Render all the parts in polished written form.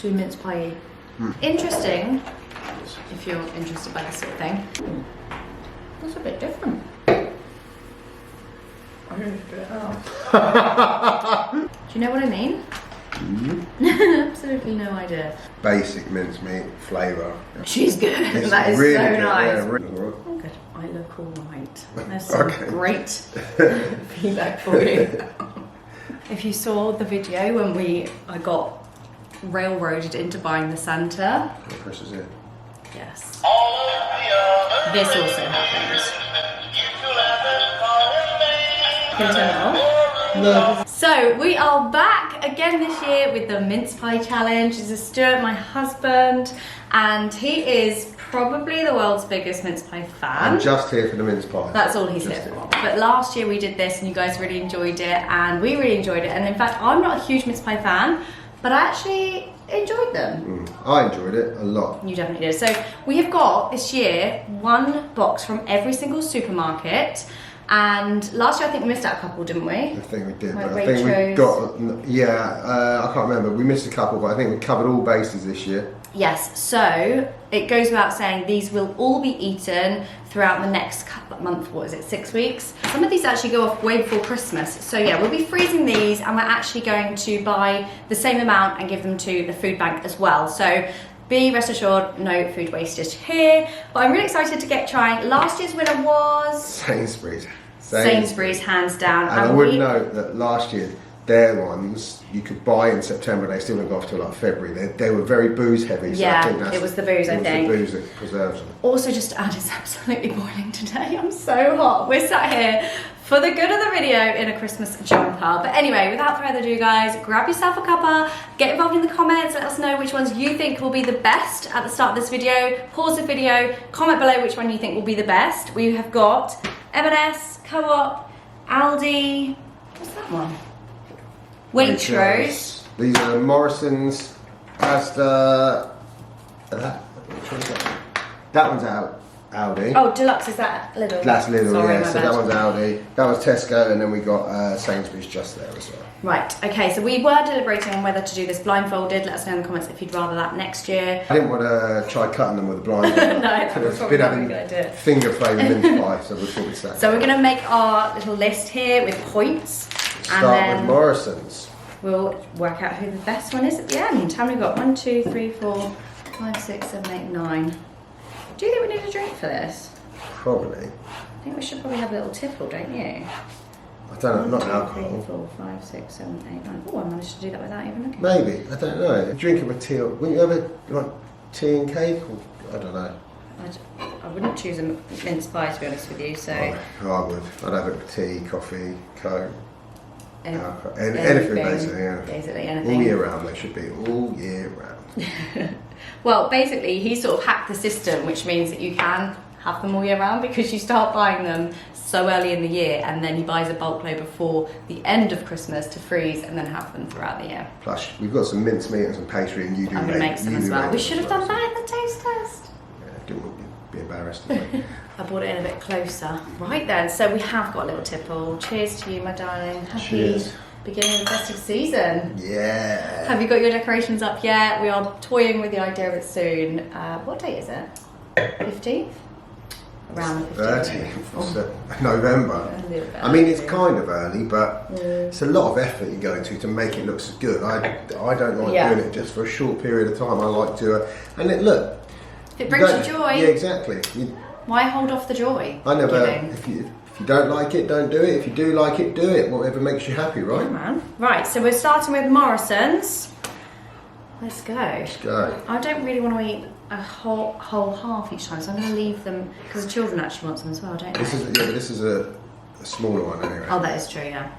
to be mince pie. Interesting, if you're interested by this sort of thing. That's a bit different. I need to do it out. Do you know what I mean? Absolutely no idea. Basic mincemeat flavour. She's good. It's that is really so good. nice. Yeah, really good. Oh, good. I look all right. There's some Okay. great feedback for you. If you saw the video when I got railroaded into buying the Santa. What presses it? Yes. This also happens. Can you turn it off? No. So we are back again this year with the mince pie challenge. This is Stuart, my husband, and he is probably the world's biggest mince pie fan. I'm just here for the mince pie. That's all he's here for. But last year we did this and you guys really enjoyed it and we really enjoyed it. And in fact, I'm not a huge mince pie fan, but I actually enjoyed them. I enjoyed it a lot. You definitely did. So we have got this year one box from every single supermarket. And last year I think we missed out a couple, didn't we? I think we did, Like but I think we Waitrose. got, I can't remember. We missed a couple, but I think we covered all bases this year. Yes, so it goes without saying these will all be eaten throughout the next month, what is it, 6 weeks? Some of these actually go off way before Christmas. So yeah, we'll be freezing these and we're actually going to buy the same amount and give them to the food bank as well. So be rest assured, no food wastage here. But I'm really excited to get trying. Last year's winner was Sainsbury's. Sainsbury's, hands down. And I would note that last year, their ones you could buy in September, they still didn't go off till like February. They were very booze heavy. So yeah, I think that's, it was the booze, I think. It was the booze that preserves them. Also, just to add, it's absolutely boiling today. I'm so hot. We're sat here for the good of the video in a Christmas jumper. But anyway, without further ado, guys, grab yourself a cuppa, get involved in the comments, let us know which ones you think will be the best at the start of this video. Pause the video, comment below which one you think will be the best. We have got M&S, Co-op, Aldi, what's that one? Waitrose. These are Morrisons, Asda. Which one's that? That one's out. Aldi. Oh, Deluxe, is that Lidl? That's Lidl, Sorry, yeah. my So bad. that one's Aldi. That was Tesco, and then we got Sainsbury's just there as well. Right, okay, so we were deliberating on whether to do this blindfolded. Let us know in the comments if you'd rather that next year. I didn't want to try cutting them with a blind. No, that was probably not a good idea. Finger flavoured mince pie, so we thought we'd start. So we're going to make our little list here with points. Start and then with Morrisons. we'll work out who the best one is at the end. How many we got? 1, 2, 3, 4, 5, 6, 7, 8, 9. Do you think we need a drink for this? Probably. I think we should probably have a little tipple, don't you? I don't know, not 1, 2, alcohol. 3, 4, 5, 6, 7, 8, 9. Oh, I managed to do that without even looking. Maybe, I don't know. Drink it with tea, or wouldn't you have a like tea and cake? Or, I don't know. I wouldn't choose a mince pie, to be honest with you, so... I would. I'd have it with tea, coffee, coke, alcohol. Anything anything, basically, yeah. Basically anything. All year round, they should be all year round. Well, basically, he sort of hacked the system, which means that you can have them all year round because you start buying them so early in the year, and then he buys a bulk load before the end of Christmas to freeze and then have them throughout the year. Plus, we've got some mincemeat and some pastry, and you do I'm going to make some as well. We should have done that in the taste test. Yeah, didn't want you to be embarrassed. Did we? I brought it in a bit closer. Right then, so we have got a little tipple. Cheers to you, my darling. Happy Cheers. beginning of the festive season. Yeah. Have you got your decorations up yet? We are toying with the idea of it soon. What date is it? 15th? Around the 15th. 30th of November. I mean, it's kind of early, but it's a lot of effort you go into to make it look so good. I don't like doing it just for a short period of time. I like to, and look. If it brings you joy, yeah, exactly. why hold off the joy? I never. Giving? If you don't like it, don't do it. If you do like it, do it. Whatever makes you happy, right? Yeah, man. Right, so we're starting with Morrisons. Let's go. Let's go. I don't really want to eat a whole half each time, so I'm going to leave them because the children actually want some as well, don't they? This is a smaller one anyway. Oh, that is true, yeah.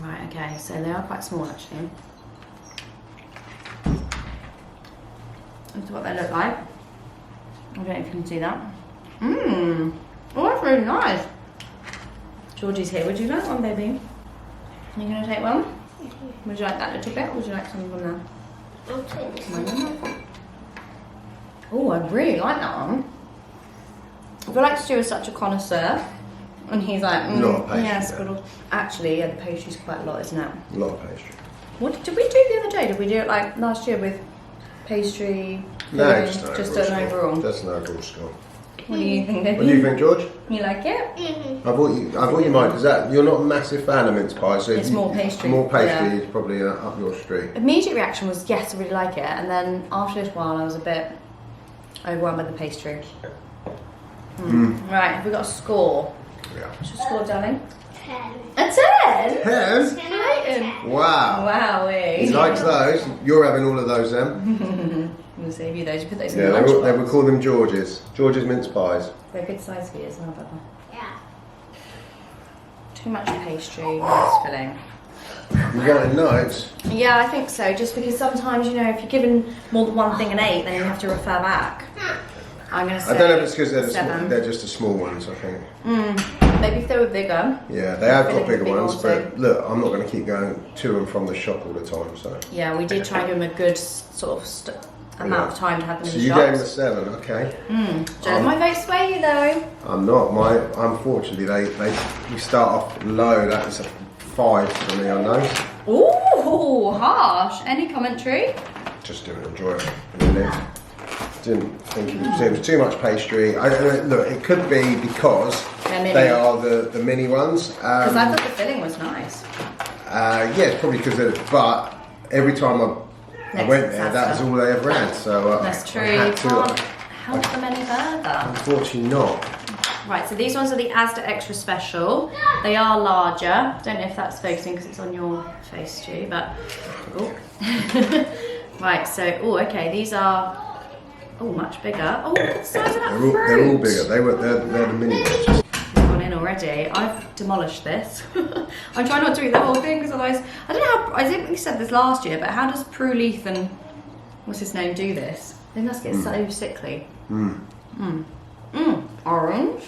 Right, okay, so they are quite small actually. That's what they look like. I don't know if you can see that. Mmm. Oh, that's really nice. Georgie's here. Would you like one, baby? Are you going to take one? Would you like that little bit, or would you like some from there? I'll take this one. Oh, I really like that one. I feel like Stu is such a connoisseur, and he's like, Lot of pastry, yes, yeah. but actually, the pastry's quite a lot, isn't it? A lot of pastry. What did we do the other day? Did we do it like last year with pastry, No, just an overall. Just an overall score. What do you think, baby? What do you think, George? You like it? Mm-hmm. I thought you might, because you're not a massive fan of mince pie, so It's more pastry. More pastry Yeah. is probably up your street. Immediate reaction was yes, I really like it, and then after a while I was a bit overwhelmed by the pastry. Right, have we got a score? Yeah. What's your score, darling? 10. A 10! Yes. Clayton. Wow. Wowee. He likes those. You're having all of those then? We'll save you those. You put those in Yeah, the they lunchbox. would call them George's. George's mince pies. They're good size for you as well, Peppa. Yeah. Too much pastry, nice filling. You got any notes? Yeah, I think so. Just because sometimes, you know, if you're given more than one thing an 8, then you have to refer back. I'm going to say I don't know if it's because they're, 7. they're just the small ones, I think. Maybe if they were bigger. Yeah, they have got Filling bigger big ones, also. but look, I'm not going to keep going to and from the shop all the time, so. Yeah, we did try and give them a good sort of amount of time to have them So in you the gave them a shops. 7, okay. Don't my vote sway you though. I'm not. Unfortunately, we start off low. That is a 5 for me on those. Ooh, harsh. Any commentary? Just didn't enjoy it, really. Didn't think it was too much pastry. Look, it could be because they are the mini ones. Because I thought the filling was nice. Yeah, it's probably because but every time I went there, that was all they ever had. So That's true. I You had to, can't help them any further. unfortunately not. Right, so these ones are the Asda Extra Special. They are larger. Don't know if that's focusing because it's on your face too, but... Oh. Right, so... Oh, okay, these are... Oh, much bigger. Oh, look at the size of that fruit. They're all bigger. They're the mini ones. Gone in already. I've demolished this. I'm trying not to eat the whole thing because otherwise... I don't know how... I didn't think we said this last year, but how does Prue Leith and... What's his name do this? They must get so sickly. Orange.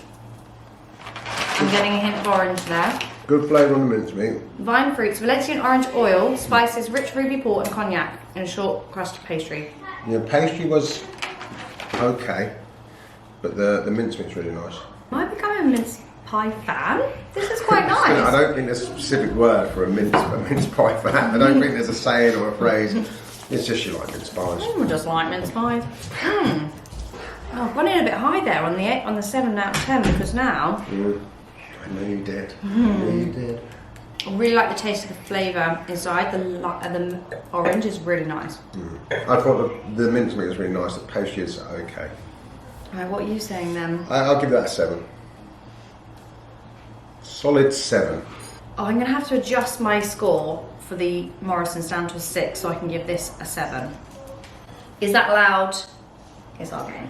I'm getting a hint of orange there. Good flavour on the mincemeat. Vine fruits, Valencian orange oil, spices, rich ruby port and cognac in a short crust pastry. Yeah, pastry was okay, but the mincemeat's really nice. Am I becoming a mince pie fan? This is quite I nice. don't think there's a specific word for a mince pie for that. I don't think there's a saying or a phrase. It's just you like mince pies. Everyone just like mince pies. Oh, I've gone in a bit high there on the 7 out of 10 because now I know you did. I know you did. I really like the taste of the flavour inside. The orange is really nice. I thought the mincemeat was really nice. The pastry is okay. Right, what are you saying then? I'll give that a 7. Solid 7. Oh, I'm going to have to adjust my score for the Morrisons down to a 6 so I can give this a 7. Is that allowed? It's okay.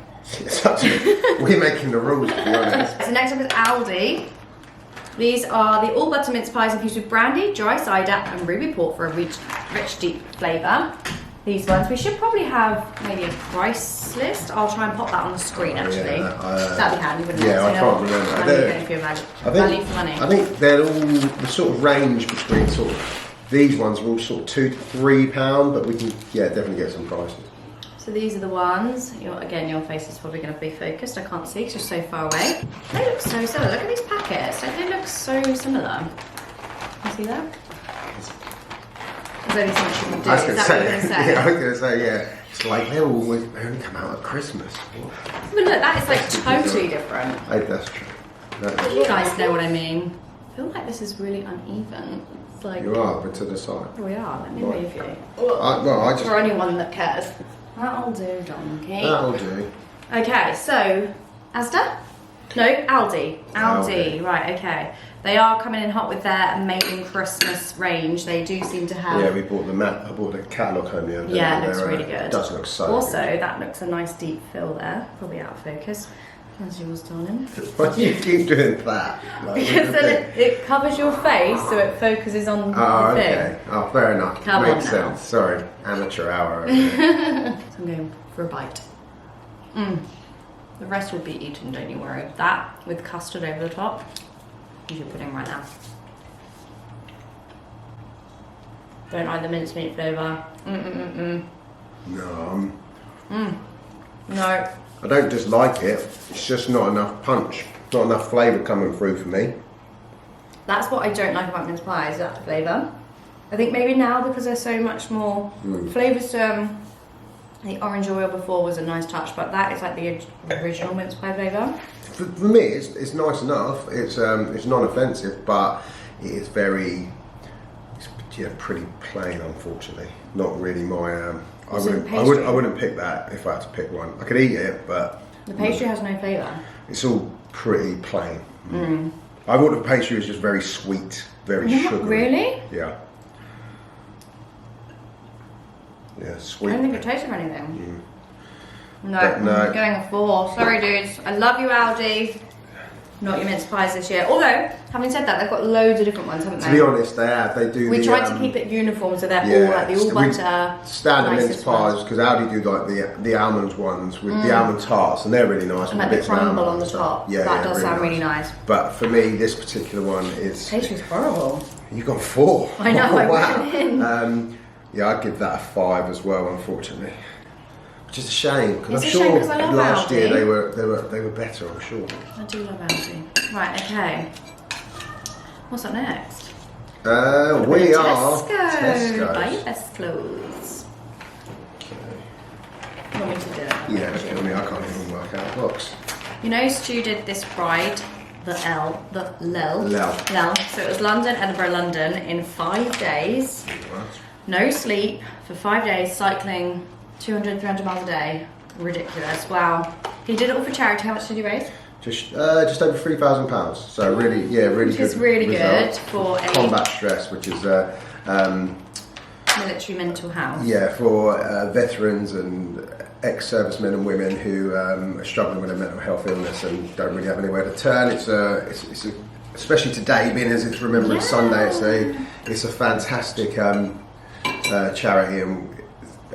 We're making the rules, to be honest. So next up is Aldi. These are the all butter mince pies infused with brandy, dry cider and ruby port for a rich deep flavour. These ones, we should probably have maybe a price list. I'll try and pop that on the screen actually. That'd be handy, wouldn't it? Yeah, So I you know can't what remember. value you're getting for your value for money. I think they're all the sort of range between sort of, these ones are all sort of £2 to £3, but we can, yeah, definitely get some prices. So these are the ones. Again, your face is probably going to be focused. I can't see because you're so far away. They look so similar. Look at these packets. Don't they look so similar? You see that? There's only so much you can do. I was Is going that to what you're going to say? Yeah, I was going to say, yeah. It's like they only come out at Christmas. But look, that is like totally different. That's true. You guys know what I mean. I feel like this is really uneven. It's like... You are, but to the side. Here we are. Let me move you. I just... For anyone that cares. That'll do, donkey. That'll do. Okay, so Asda? No, Aldi. Aldi. Right, okay. They are coming in hot with their amazing Christmas range. They do seem to have... Yeah, we bought the I bought the catalogue home the other day. Yeah, it looks really good. It does look so Also, good. that looks a nice deep fill there. Probably out of focus. As yours, darling. Why do you keep doing that? Like, Because then it covers your face, so it focuses on the thing. Okay. Oh, fair enough. Come on Makes now. sense. Sorry. Amateur hour. So I'm going for a bite. The rest will be eaten, don't you worry. That with custard over the top. Use your pudding right now. Don't like the mincemeat flavour. No. No. I don't dislike it. It's just not enough punch. Not enough flavour coming through for me. That's what I don't like about mince pies, that flavour. I think maybe now because they're so much more flavoursome, The orange oil before was a nice touch, but that is like the original mince pie flavour. For me, it's nice enough. It's non-offensive, but it is very, pretty plain. Unfortunately, not really my. I wouldn't pick that if I had to pick one. I could eat it, but the pastry has no flavour. It's all pretty plain. I thought the pastry was just very sweet, very sugary. Really? Yeah. Yeah, sweet. I don't think it tastes of anything. No, No. I'm getting a 4. Sorry, dudes. I love you, Aldi. Not your mince pies this year. Although, having said that, they've got loads of different ones, haven't they? To be honest, they have. They do. We tried to keep it uniform, so they're all like the all butter. Standard mince pies, because Aldi do like the almond ones with the almond tarts, and they're really nice. And like the crumble on the top. Yeah, that does sound really nice. But for me, this particular one is. Pastry's horrible. You got 4. I know. I wow. went in. Yeah, I'd give that a 5 as well, unfortunately. Which is a shame, because I'm It's a shame sure 'cause I love last year Aldi. they were better. I'm sure. I do love Aldi. Right, okay. What's up next? We are Tesco. Buy your best clothes. You want me to do it? Yeah, I mean, I can't even work out the box. You know, Stu did this ride, the Lel. So it was London, Edinburgh, London in 5 days. No sleep for 5 days, cycling 200, 300 miles a day. Ridiculous. Wow. He did it all for charity. How much did he raise? Just over £3,000. So really, really which good. Is really result. good for a combat stress, which is military mental health. Yeah, for veterans and ex-servicemen and women who are struggling with a mental health illness and don't really have anywhere to turn. It's especially today, being as it's Remembrance Sunday. It's a fantastic charity, and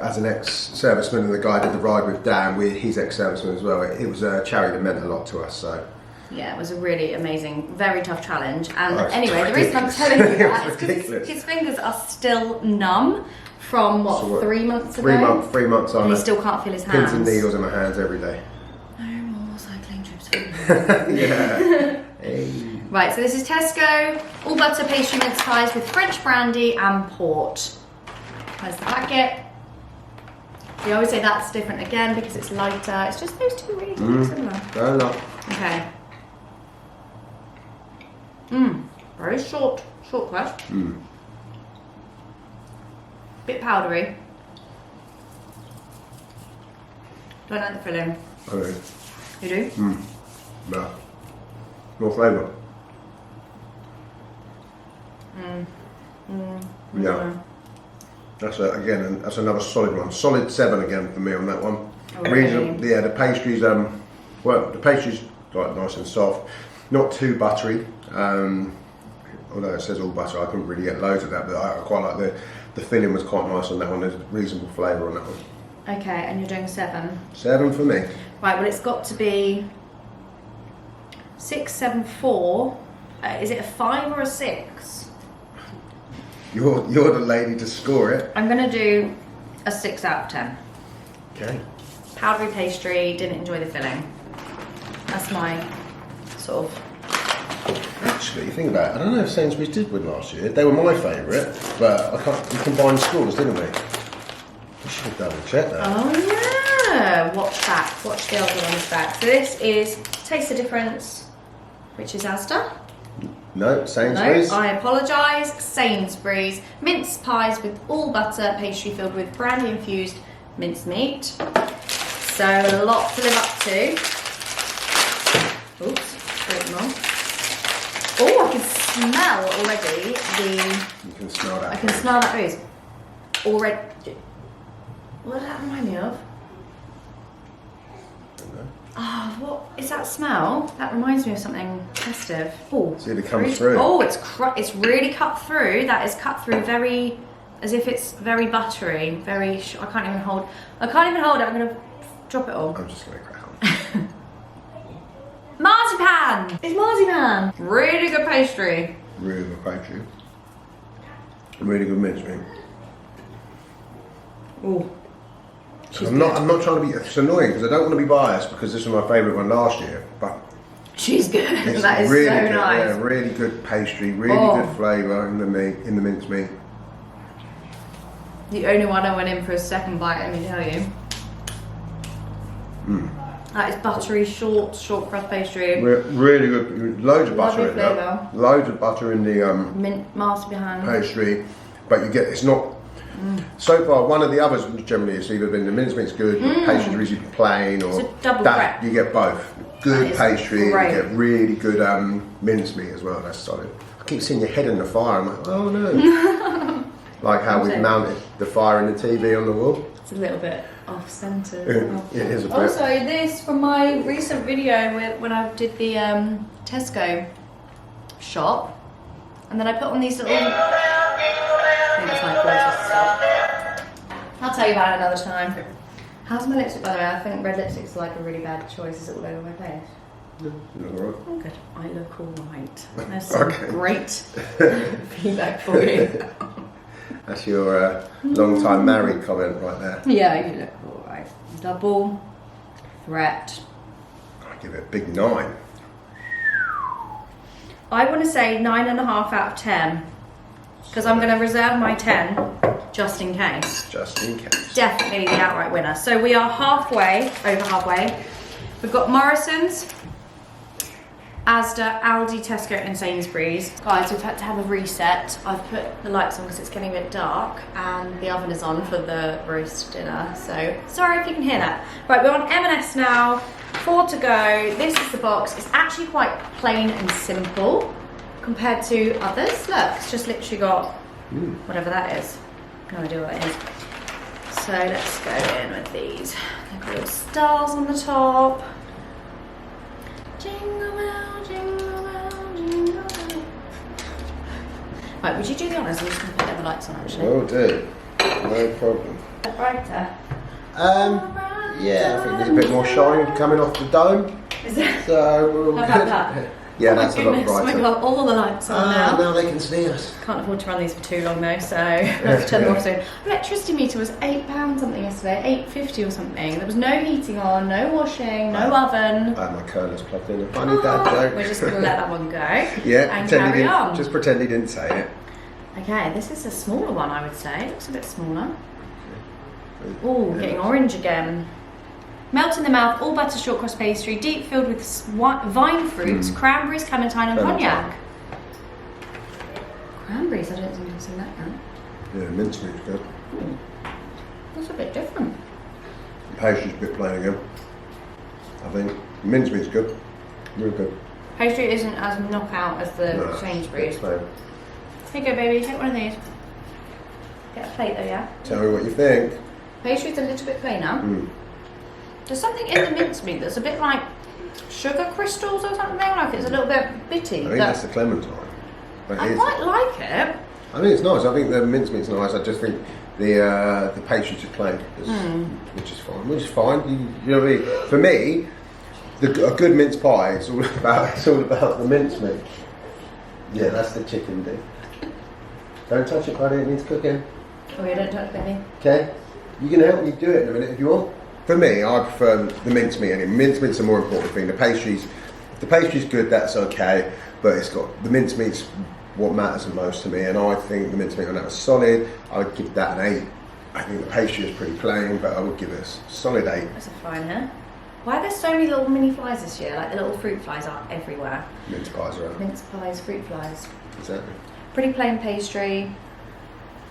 as an ex-serviceman and the guy did the ride with Dan, he's ex-serviceman as well. It was a charity that meant a lot to us. So. Yeah, it was a really amazing, very tough challenge. And anyway, the reason I'm telling you that is because his fingers are still numb from what, 3 months ago? 3 months on. And he still can't feel his hands. Pins and needles in my hands every day. No more cycling trips for me. Yeah. Hey. Right, so this is Tesco, all butter pastry mince pies with French brandy and port. There's the packet. We always say that's different again because it's lighter. It's just those two really similar. Fair enough. Okay. Very short crust. Bit powdery. Don't like the filling. Okay. You do? No. More flavour. Yeah. That's another solid one. Solid 7 again for me on that one. Oh, really? The pastry's the pastry's like nice and soft, not too buttery. Although it says all butter, I couldn't really get loads of that, but I quite like the filling was quite nice on that one. There's reasonable flavour on that one. Okay, and you're doing 7. 7 for me. Right, well it's got to be 6, 7, 4. Is it a 5 or a 6? You're the lady to score it. I'm gonna do a 6 out of 10. Okay. Powdery pastry, didn't enjoy the filling. That's my sort of. Actually, think about it. I don't know if Sainsbury's did win last year. They were my favourite, but we combined scores, didn't we? We should have double checked that. Oh yeah! Watch that. Watch the other ones back. So this is Taste the Difference, which is Asda. No, Sainsbury's. No, I apologise. Sainsbury's. Mince pies with all butter, pastry filled with brandy infused minced meat. So a lot to live up to. Oops, straight them on. Oh, I can smell already You can smell that. I can smell that booze. Already. What does that remind me of? Oh, what is that smell? That reminds me of something festive. Oh, see, it comes through. Oh, it's really cut through. That is cut through very, as if it's very buttery. Very. I can't even hold it. I'm gonna drop it all. I'm just gonna crack on. Marzipan. It's marzipan. Really good pastry. Really good pastry. Really good mincemeat. Oh. I'm not trying to be. It's annoying because I don't want to be biased because this was my favourite one last year. But she's good. it's That is really so good, nice. Yeah, really good pastry. Really good flavour in the mincemeat. The only one I went in for a second bite, let me tell you. That is buttery, short crust pastry. Really good. Loads of butter Lovely in there. flavour. Loads of butter in the Mint master behind. pastry, but you get it's not. So far, one of the others generally has either been the mincemeat's good, the pastry's really plain, or It's a double threat. you get both. Good is pastry, you great. get really good mincemeat as well. That's solid. I keep seeing your head in the fire. I'm like, oh no. Like how we've mounted the fire in the TV on the wall. It's a little bit off centre. It is a bit. Also, this from my recent video when I did the Tesco shop, and then I put on these little. I think that's my gorgeous stuff. I'll tell you about it another time. How's my lipstick, by the way? I think red lipstick's like a really bad choice. Is it all over my face? You look all right. Oh, good. I look all right. There's some Okay. great feedback for you. That's your long-time married comment right there. Yeah, you look all right. Double threat. I give it a big 9. I want to say 9.5 out of 10 because I'm going to reserve my 10 just in case. Just in case. Definitely the outright winner. So we are over halfway. We've got Morrisons, Asda, Aldi, Tesco and Sainsbury's. Guys, we've had to have a reset. I've put the lights on because it's getting a bit dark and the oven is on for the roast dinner. So sorry if you can hear that. Right, we're on M&S now. 4 to go. This is the box. It's actually quite plain and simple compared to others. Look, it's just literally got whatever that is. No idea what it is. So let's go in with these. They've got little stars on the top. Jingle bell, jingle bell, jingle bell. Right, would you do the honours? I'm just going to put the other lights on actually. Will do. No problem. Brighter. Yeah, I think there's a bit more shine coming off the dome. Is it? So we're all How good. about that? Yeah, Oh my that's a lot goodness, brighter. we've got all the lights on now. Now they can see us. Can't afford to run these for too long though, so let's turn them off soon. Electricity meter was £8 something yesterday, £8.50 or something. There was no heating on, no washing, no oven. I had my curlers plugged in. A funny dad joke. We're just going to let that one go. Yeah, and pretend he carry didn't, on. just pretend he didn't say it. Okay, this is a smaller one, I would say. It looks a bit smaller. Oh, getting orange again. Melt in the mouth, all butter short crust pastry, deep filled with vine fruits, cranberries, clementine, and cognac. Cranberries, I don't think I've seen that yet. Yeah, mincemeat's good. That's a bit different. The pastry's a bit plain again. I think mincemeat's good. Real good. Pastry isn't as knockout as the Sainsbury's. it's plain. Here you go, baby. Take one of these. Get a plate though, yeah? Tell me what you think. Pastry's a little bit plainer. There's something in the mincemeat that's a bit like sugar crystals or something. Like it's a little bit bitty. I think that's the clementine. But I quite like it. I think it's nice. I think the mincemeat's nice. I just think the pastry's just plain, which is fine. Which is fine. You know what I mean? For me, a good mince pie is all about the mincemeat. Yeah, that's the chicken thing. Don't touch it, buddy. It needs cooking. Oh, you don't touch baby. Okay. You can help me do it in a minute if you want. For me, I prefer the mincemeat. And mincemeat's a more important thing. If the pastry's good, that's okay. But it's got the mincemeat's what matters the most to me. And I think the mincemeat on that was solid. I would give that an 8. I think the pastry is pretty plain, but I would give it a solid 8. That's a fine, huh? Why are there so many little mini flies this year? Like the little fruit flies are everywhere. Mince pies are out. Mince pies, fruit flies. Exactly. Pretty plain pastry.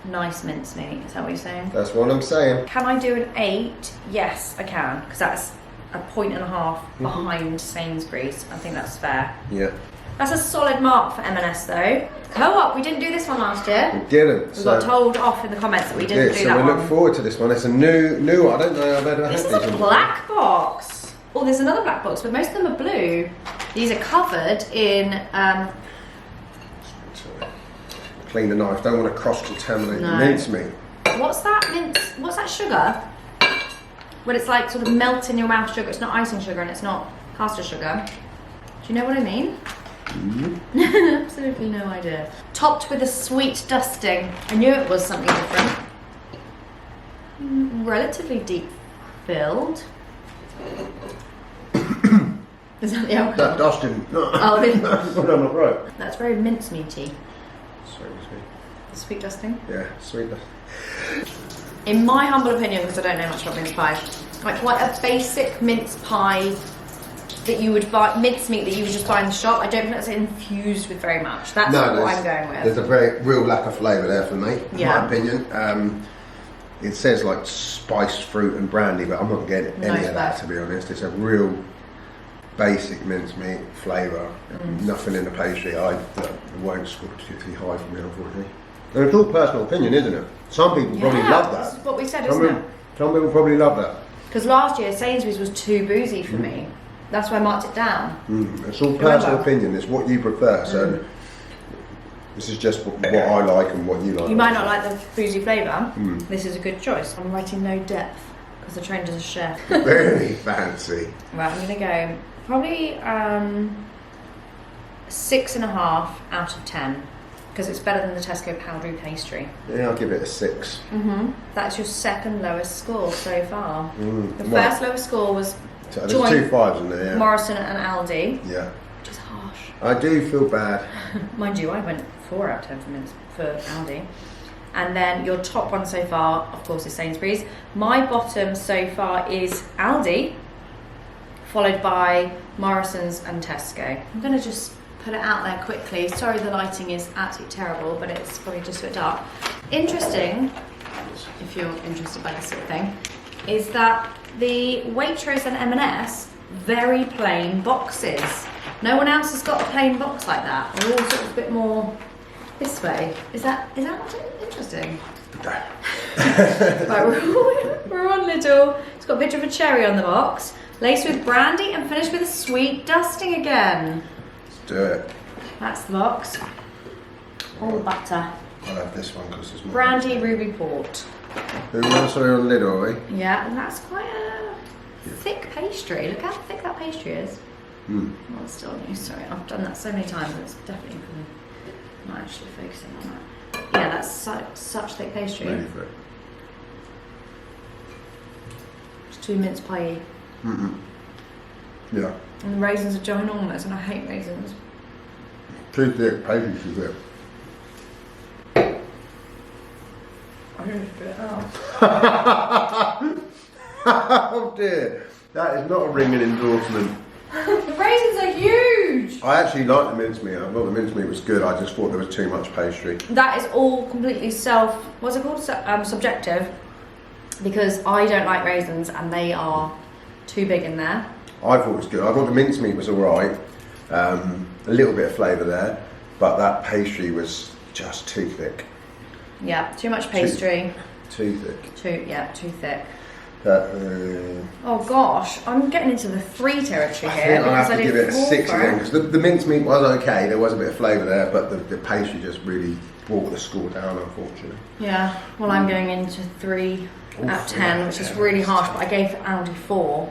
Nice mincemeat. Is that what you're saying? That's what I'm saying. Can I do an 8? Yes, I can, because that's a 1.5 behind Sainsbury's. I think that's fair. Yeah. That's a solid mark for M&S though. Co-op, we didn't do this one last year. We didn't. We got told off in the comments that we didn't do that so we one. look forward to this one. It's a new one. I don't know. I've ever had This these. is a black box. Oh, there's another black box, but most of them are blue. These are covered in Clean the knife. Don't want to cross-contaminate the No. mincemeat. what's that sugar? When it's like sort of melt in your mouth sugar. It's not icing sugar and it's not caster sugar. Do you know what I mean? Absolutely no idea. Topped with a sweet dusting. I knew it was something different. Relatively deep filled. Is that the alcohol? That dusting. Oh, this- No, not right. That's very mincemeaty. Sweet. Sweet dusting. Yeah, sweet. In my humble opinion, because I don't know much about mince pie, like quite a basic mince pie that you would buy, mincemeat that you would just buy in the shop. I don't think that's infused with very much. That's what I'm going with. There's a very real lack of flavour there for me, in Yeah. my opinion. It says like spiced fruit and brandy, but I'm not getting any of that, to be honest. It's a real basic mincemeat flavour. Nothing in the pastry. It won't score particularly high for me, unfortunately. And it's all personal opinion, isn't it? Some people probably love that. This is what we said, isn't it? Some people probably love that. Because last year Sainsbury's was too boozy for me. That's why I marked it down. It's all personal opinion. It's what you prefer. So this is just what I like and what you like. You might not like the boozy flavour. This is a good choice. I'm writing no depth because I trained as a chef. Very fancy. Right, I'm going to go probably 6.5 out of 10 because it's better than the Tesco powdery pastry. Yeah, I'll give it a 6. That's your second lowest score so far. The Well, first lowest score was so there's 2 5s in there, yeah. Morrison and Aldi, Yeah. which is harsh. I do feel bad. Mind you, I went 4 out of 10 for Aldi. And then your top one so far, of course, is Sainsbury's. My bottom so far is Aldi, followed by Morrisons and Tesco. I'm going to just put it out there quickly. Sorry the lighting is absolutely terrible, but it's probably just a bit dark. Interesting, if you're interested by this sort of thing, is that the Waitrose and M&S, very plain boxes. No one else has got a plain box like that. They're all sort of a bit more this way. Is that not interesting? Right, we're on Lidl. It's got a picture of a cherry on the box, laced with brandy and finished with a sweet dusting again. Let's do it. That's the box. All the butter. I'll have this one because it's more. Brandy ruby port. Who else are we on Lidl, are we? Yeah, and that's quite a thick pastry. Look how thick that pastry is. Well, it's still new. Sorry, I've done that so many times. It's definitely not actually focusing on that. Yeah, that's such thick pastry. Ready for it. It's too mince pie-y. Yeah. And the raisins are ginormous, and I hate raisins. Too thick, pastry too thick. I'm going to spit it out. Oh dear. That is not a ringing endorsement. The raisins are huge! I actually like the mincemeat. I thought the mincemeat was good. I just thought there was too much pastry. That is all completely subjective, because I don't like raisins and they are too big in there. I thought it was good. I thought the mincemeat was alright. A little bit of flavour there, but that pastry was just too thick. Yeah, too much pastry. Too thick. Too thick. Oh gosh, I'm getting into the 3 territory I here. think I'll have to because give it a 6 4 again, because the mincemeat was okay. There was a bit of flavour there, but the pastry just really brought the score down, unfortunately. Yeah, well, I'm going into 3 out of 10, which is really harsh, but I gave Aldi 4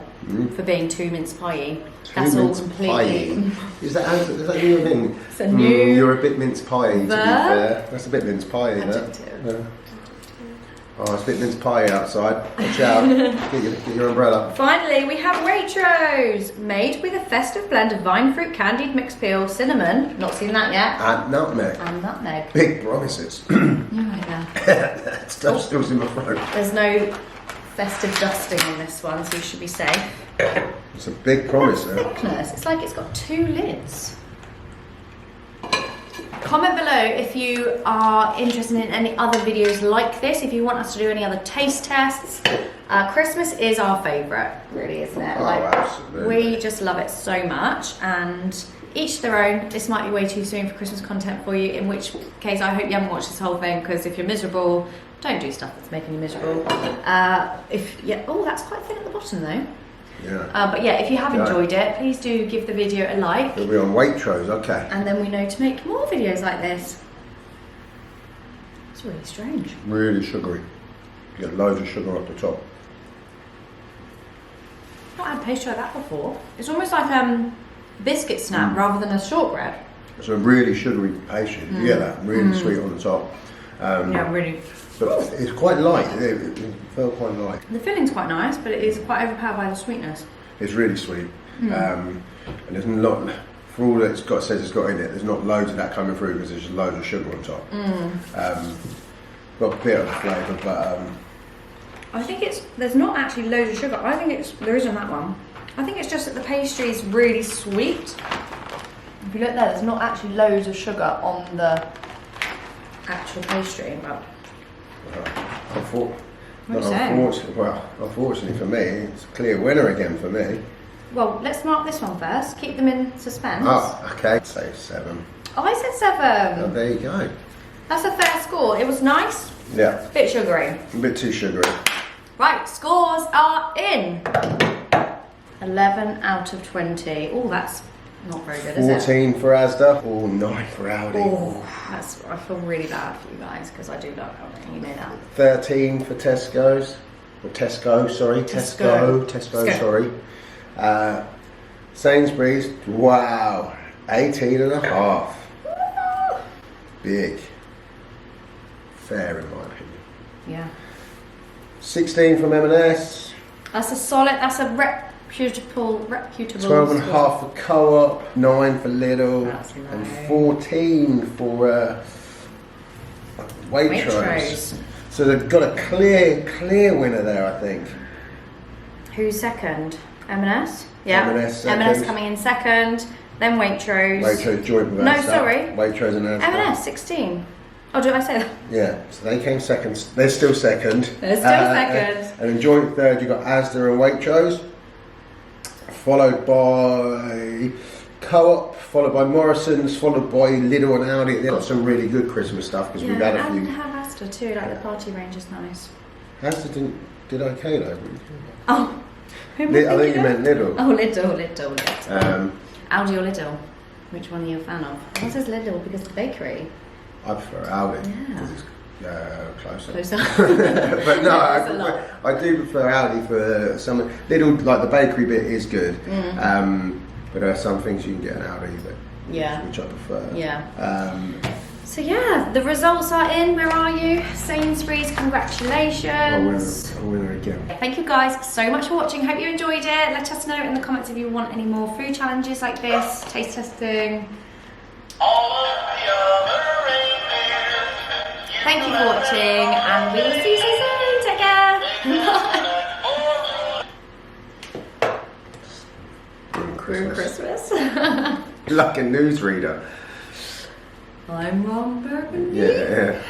for being too mince pie-y. That's all completely. Is that a new thing? It's a new. You're a bit mince pie, to be fair. That's a bit mince pie, Adjective. there. Yeah. Oh, it's a bit mince pie outside. Watch out. Get your umbrella. Finally, we have Waitrose, made with a festive blend of vine fruit, candied mixed peel, cinnamon, not seen that yet, And nutmeg. and nutmeg. Big promises. You're right there. Stuff still's in my throat. There's no festive dusting on this one, so you should be safe. It's a big promise, eh? Thickness, it's like it's got 2 lids. Comment below if you are interested in any other videos like this, if you want us to do any other taste tests. Christmas is our favourite, really, isn't it? Oh, absolutely. We just love it so much, and each their own. This might be way too soon for Christmas content for you, in which case I hope you haven't watched this whole thing, because if you're miserable, don't do stuff that's making you miserable. Oh, that's quite thin at the bottom though. Yeah. But yeah, if you have enjoyed it, please do give the video a like. It'll be on Waitrose, okay. And then we know to make more videos like this. It's really strange. Really sugary. You get loads of sugar off the top. I've not had pastry like that before. It's almost like biscuit snap rather than a shortbread. It's a really sugary pastry. You get that? Really sweet on the top. Yeah, really. But it's quite light. It felt quite light. The filling's quite nice, but it is quite overpowered by the sweetness. It's really sweet. And there's not, for all that says it's got in it, there's not loads of that coming through because there's just loads of sugar on top. Got a bit of the flavour, but I think there's not actually loads of sugar. I think there is on that one. I think it's just that the pastry is really sweet. If you look there's not actually loads of sugar on the actual pastry. But unfortunately for me, it's a clear winner again for me. Well, let's mark this one first. Keep them in suspense. Oh, okay. Say 7. Oh, I said 7. Oh, there you go. That's a fair score. It was nice. Yeah. Bit sugary. A bit too sugary. Right, scores are in. 11 out of 20. Oh, that's not very good, is it? 14 for Asda. Oh, 9 for Aldi. Oh, I feel really bad for you guys because I do love Aldi, you know that. 13 for Tesco's. Or Tesco, sorry. Tesco, sorry. Sainsbury's, wow. 18 and a half. Big. Fair in my opinion. Yeah. 16 from M&S. That's a reputable 12 and a half for Co-op. 9 for Lidl. That's low. And 14 for Waitrose. So they've got a clear winner there, I think. Who's second? M&S? Yeah. M&S second. M&S coming in second. Then Waitrose. Waitrose joint with No, Asda. sorry. Waitrose and Asda. M&S 16. Oh, did I say that? Yeah, so they came second. They're still second. They're still second. And in joint third, you've got Asda and Waitrose, followed by Co-op, followed by Morrisons, followed by Lidl and Aldi. They've got some really good Christmas stuff because we've had a few. And have Asda too, like the party range is nice. Asda did okay though. Oh, who I think you meant Lidl. Oh, Lidl. Aldi or Lidl? Which one are you a fan of? What says Lidl because of the bakery? I prefer Aldi Yeah. because it's closer. Closer. But no, Yeah, I do prefer Aldi for some. Lidl, like the bakery bit, is good. But there are some things you can get in Aldi which I prefer. Yeah. So yeah, the results are in. Where are you? Sainsbury's, congratulations. A winner again. Thank you guys so much for watching. Hope you enjoyed it. Let us know in the comments if you want any more food challenges like this, taste testing. Thank you for watching, and we will see you soon. Take care. Bye. We're Christmas. Like a newsreader. I'm Ron Burgundy. Yeah.